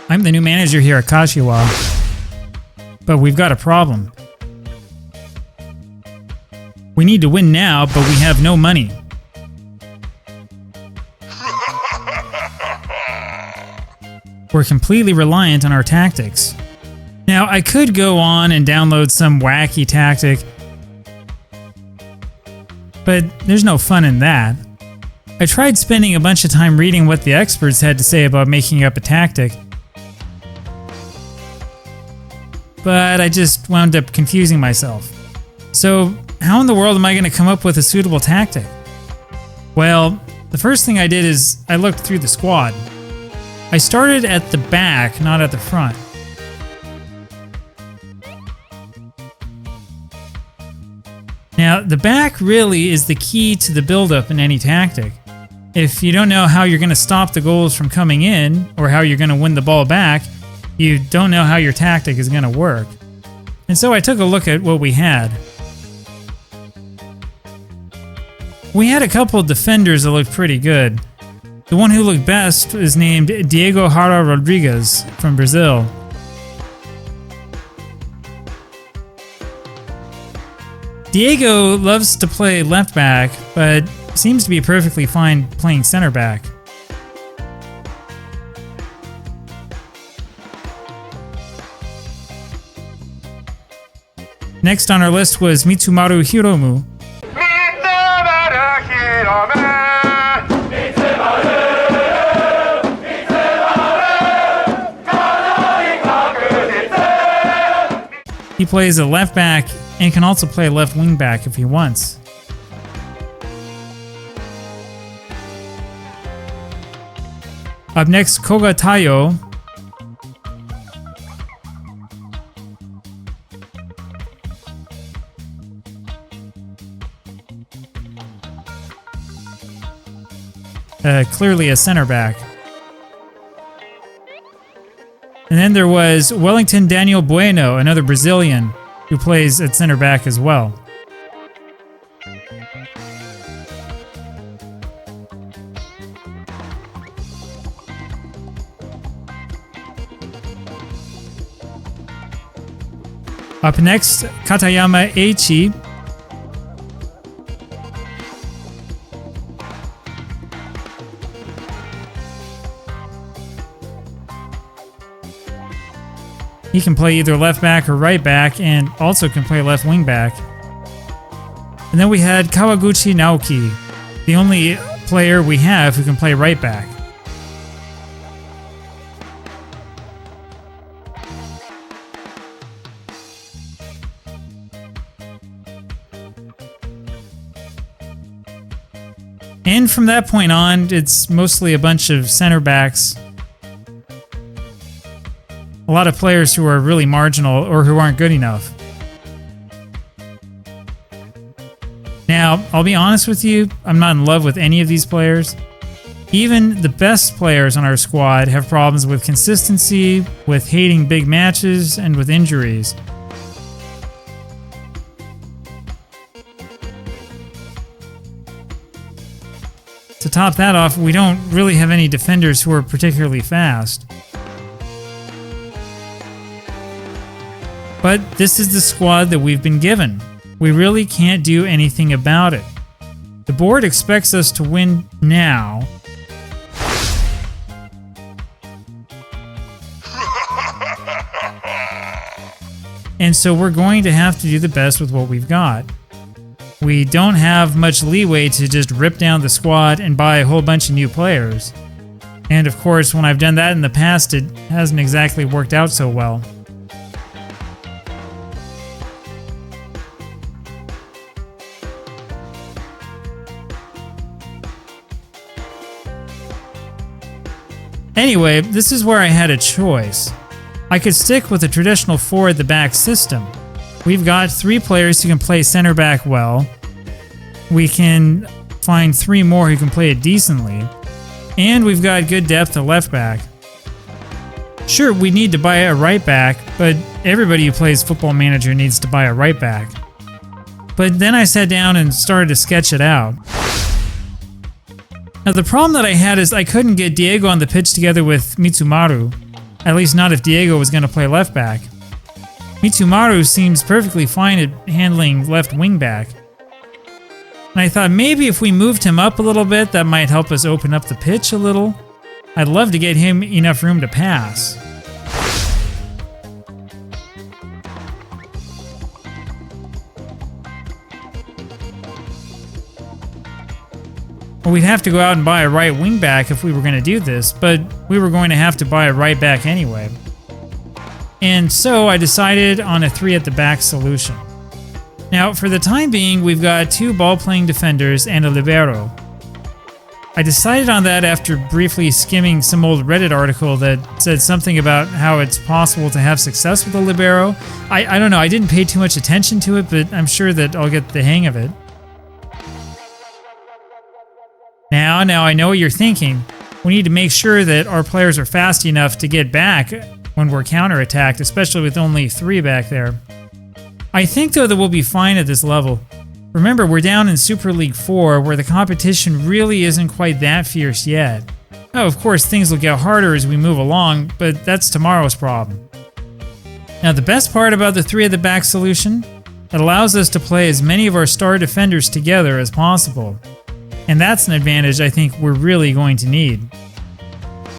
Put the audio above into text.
I'm the new manager here at Kashiwa, but we've got a problem. We need to win now, but we have no money. We're completely reliant on our tactics. Now, I could go on and download some wacky tactic, but there's no fun in that. I tried spending a bunch of time reading what the experts had to say about making up a tactic, but I just wound up confusing myself. So, how in the world am I going to come up with a suitable tactic? Well, the first thing I did is I looked through the squad. I started at the back, not at the front. Now, the back really is the key to the build-up in any tactic. If you don't know how you're going to stop the goals from coming in, or how you're going to win the ball back, you don't know how your tactic is going to work. And so I took a look at what we had. We had a couple of defenders that looked pretty good. The one who looked best is named Diego Jara Rodriguez from Brazil. Diego loves to play left back, but seems to be perfectly fine playing center back. Next on our list was Mitsumaru Hiromu. He plays a left back and can also play a left wing back if he wants. Up next, Koga Tayo. Clearly a center back. And then there was Wellington Daniel Bueno, another Brazilian, who plays at center back as well. Up next, Katayama Eiichi. He can play either left back or right back, and also can play left wing back. And then we had Kawaguchi Naoki, the only player we have who can play right back. And from that point on, it's mostly a bunch of center backs. A lot of players who are really marginal or who aren't good enough. Now, I'll be honest with you, I'm not in love with any of these players. Even the best players on our squad have problems with consistency, with hating big matches, and with injuries. To top that off, we don't really have any defenders who are particularly fast. But this is the squad that we've been given. We really can't do anything about it. The board expects us to win now. And so we're going to have to do the best with what we've got. We don't have much leeway to just rip down the squad and buy a whole bunch of new players. And of course, when I've done that in the past, it hasn't exactly worked out so well. Anyway, this is where I had a choice. I could stick with the traditional 4 at the back system. We've got 3 players who can play center back well. We can find 3 more who can play it decently. And we've got good depth at left back. Sure, we need to buy a right back, but everybody who plays Football Manager needs to buy a right back. But then I sat down and started to sketch it out. Now the problem that I had is I couldn't get Diego on the pitch together with Mitsumaru. At least not if Diego was going to play left back. Mitsumaru seems perfectly fine at handling left wing back. And I thought maybe if we moved him up a little bit, that might help us open up the pitch a little. I'd love to get him enough room to pass. Well, we'd have to go out and buy a right wing back if we were going to do this, but we were going to have to buy a right back anyway. And so I decided on a 3 at the back solution. Now, for the time being, we've got 2 ball-playing defenders and a libero. I decided on that after briefly skimming some old Reddit article that said something about how it's possible to have success with a libero. I don't know, I didn't pay too much attention to it, but I'm sure that I'll get the hang of it. Now I know what you're thinking. We need to make sure that our players are fast enough to get back when we're counterattacked, especially with only 3 back there. I think, though, that we'll be fine at this level. Remember, we're down in Super League 4, where the competition really isn't quite that fierce yet. Oh, of course, things will get harder as we move along, but that's tomorrow's problem. Now, the best part about the 3 at the back solution, it allows us to play as many of our star defenders together as possible. And that's an advantage I think we're really going to need.